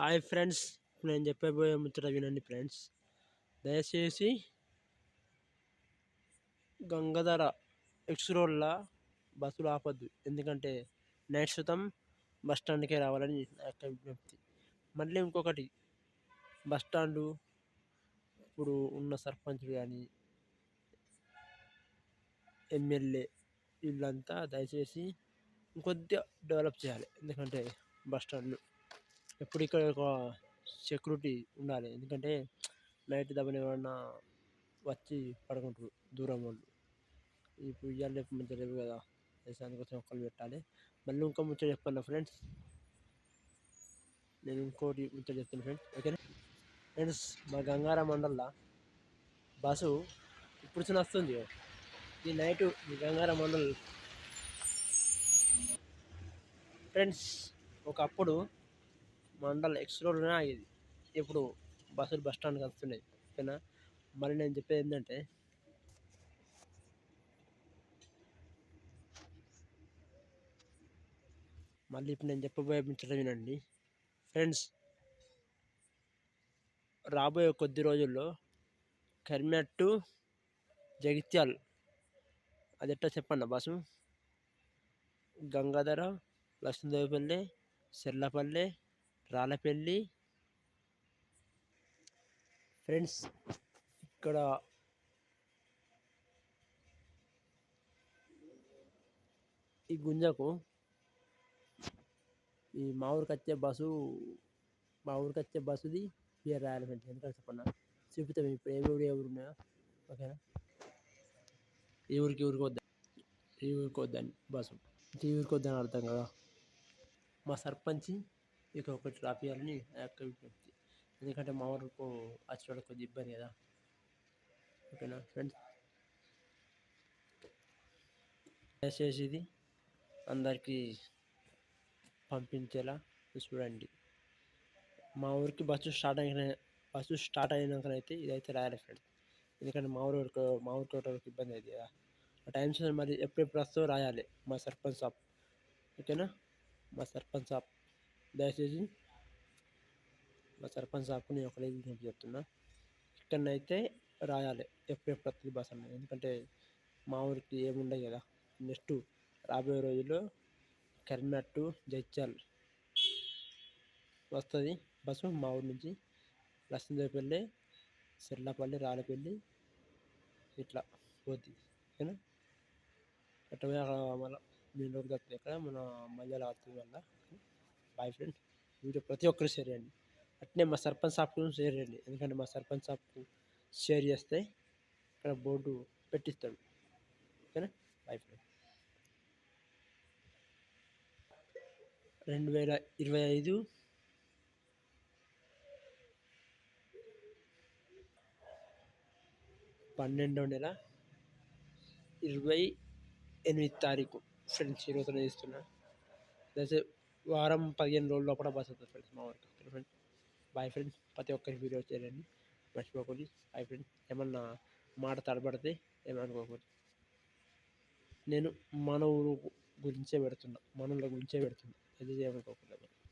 Hi friends, నేను చెప్పబోయే ముచ్చట వినండి ఫ్రెండ్స్. దయచేసి గంగాధర ఎక్స్ రోడ్ల బస్సులు ఆపొద్దు. ఎందుకంటే నైట్ శతం బస్ స్టాండ్కే రావాలని నా యొక్క విజ్ఞప్తి. మళ్ళీ ఇంకొకటి, బస్ స్టాండు ఇప్పుడు ఉన్న సర్పంచ్ కానీ ఎమ్మెల్యే వీళ్ళంతా దయచేసి ఇంకొద్దిగా డెవలప్ చేయాలి. ఎందుకంటే బస్ స్టాండ్ ఎప్పుడు ఇక్కడ ఒక సెక్యూరిటీ ఉండాలి. ఎందుకంటే నైట్ దబ్బని ఏమన్నా వచ్చి పడుకుంటారు దూరం వాళ్ళు. ఇప్పుడు ఇవాళ రేపు మంచిగా లేవు కదా, దానికోసం ఒక్కరు పెట్టాలి. మళ్ళీ ఇంకో ముచ్చట చెప్పాను ఫ్రెండ్స్, నేను ఇంకోటి ముచ్చట చెప్తాను ఫ్రెండ్స్. ఓకేనా ఫ్రెండ్స్, మా గంగారం మండల్లో బస్సు ఇప్పుడు వస్తుంది. ఈ నైటు ఈ గంగారం మండల్ ఫ్రెండ్స్ ఒకప్పుడు మండల్ ఎక్స్ రోడ్లోనే ఆగేది. ఇప్పుడు బస్సులు బస్ స్టాండ్కి వస్తున్నాయి. ఓకేనా, మరి నేను చెప్పేది ఏంటంటే, మళ్ళీ ఇప్పుడు నేను చెప్పబోయే ముచ్చట వినండి ఫ్రెండ్స్. రాబోయే కొద్ది రోజుల్లో కర్మట్ టు జగిత్యాల్ అది ఎట్టా చెప్పండి బస్సు. గంగాధర, లక్ష్మీదేవిపల్లి, చెర్లపల్లి, రాళ్ళపల్లి ఫ్రెండ్స్. ఇక్కడ ఈ గుంజకు ఈ మా ఊరికి వచ్చే బస్సుది పేరు రాయాలి ఫ్రెండ్స్. ఎందుకంటే చెప్పండి, చూపుతాం ఇప్పుడు ఏ ఊరు ఉన్నాయో. ఓకేనా, ఈ ఊరికి వద్దని బస్సు, ఈ ఊరికి వద్దని అర్థం కదా. మా సర్పంచ్ ఇక ఒకటి రాపియాలని నా యొక్క విజ్ఞప్తి. ఎందుకంటే మా ఊరికి వచ్చేవాళ్ళకి కొద్దిగా ఇబ్బంది కదా. ఓకేనా ఫ్రెండ్స్, దయచేసి ఇది అందరికీ పంపించేలా చూడండి. మా ఊరికి బస్సు స్టార్ట్ అయినాకనైతే ఇదైతే రాయాలి ఫ్రెండ్స్. ఎందుకంటే మా ఊరికి ఇబ్బంది అవుతుంది కదా. ఆ టైమ్స్ మరి ఎప్పుడెప్పుడు వస్తుందో రాయాలి మా సర్పంచ్ సాబ్. ఓకేనా, మా సర్పంచ్ సాబ్ దయచేసి మా సర్పంచ్ సాబ్కు నేను ఒకటే విజ్ఞప్తి చెప్తున్నా, ఇక్కడనైతే రాయాలి ఎప్పుడెప్పుడు వస్తుంది బస్ అన్నది. ఎందుకంటే మా ఊరికి ఏముండవు కదా. నెక్స్ట్ రాబోయే రోజుల్లో కర్మట్ టు జగిత్యాల్ వస్తుంది బస్సు. మా ఊరి నుంచి లక్ష్మీదేవిపల్లి, చెర్లపల్లి, రాళ్ళపల్లి ఇట్లా పోద్ది. ఓకేనా, అట్లా మళ్ళీ మెయిన్ రోడ్కి వస్తుంది. ఇక్కడ మన మధ్యలో వస్తుంది వల్ల. బాయ్ ఫ్రెండ్స్, వీడియో ప్రతి ఒక్కరు షేర్ చేయండి. అట్నే మా సర్పంచ్ సాబ్కు షేర్ చేయండి. ఎందుకంటే మా సర్పంచ్ సాబ్కు షేర్ చేస్తే ఇక్కడ బోర్డు పెట్టిస్తాడు. ఓకేనా, బాయ్ ఫ్రెండ్స్. 2025 12వ నెల 28వ తారీఖు ఫ్రెండ్స్, ఈరోజు ఇస్తున్నా. దయచేసి వారం 15 రోజుల లోపల బస్ అవుతుంది ఫ్రెండ్స్ మా ఊరికి. ఫ్రెండ్స్ బాయ్ ఫ్రెండ్స్, ప్రతి ఒక్కరికి వీడియో చేయండి మర్చిపోకూడదు. బాయ్ ఫ్రెండ్స్, ఏమన్నా మాట తడబడితే ఏమనుకోకూడదు. నేను మన ఊరు గురించే పెడుతున్నా, మనల గురించే పెడుతున్నా, అది ఏమనుకోకూడదు.